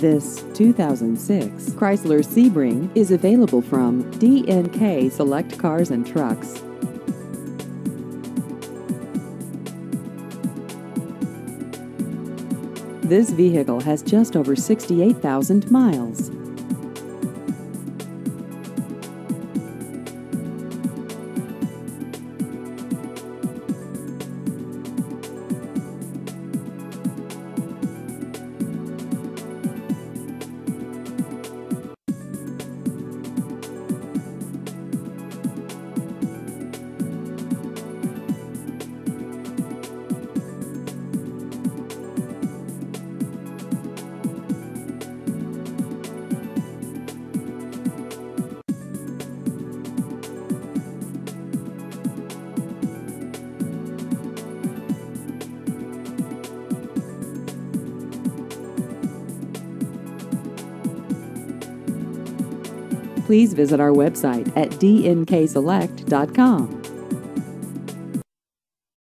This 2006 Chrysler Sebring is available from DNK Select Cars and Trucks. This vehicle has just over 68,000 miles. Please visit our website at dnkselect.com.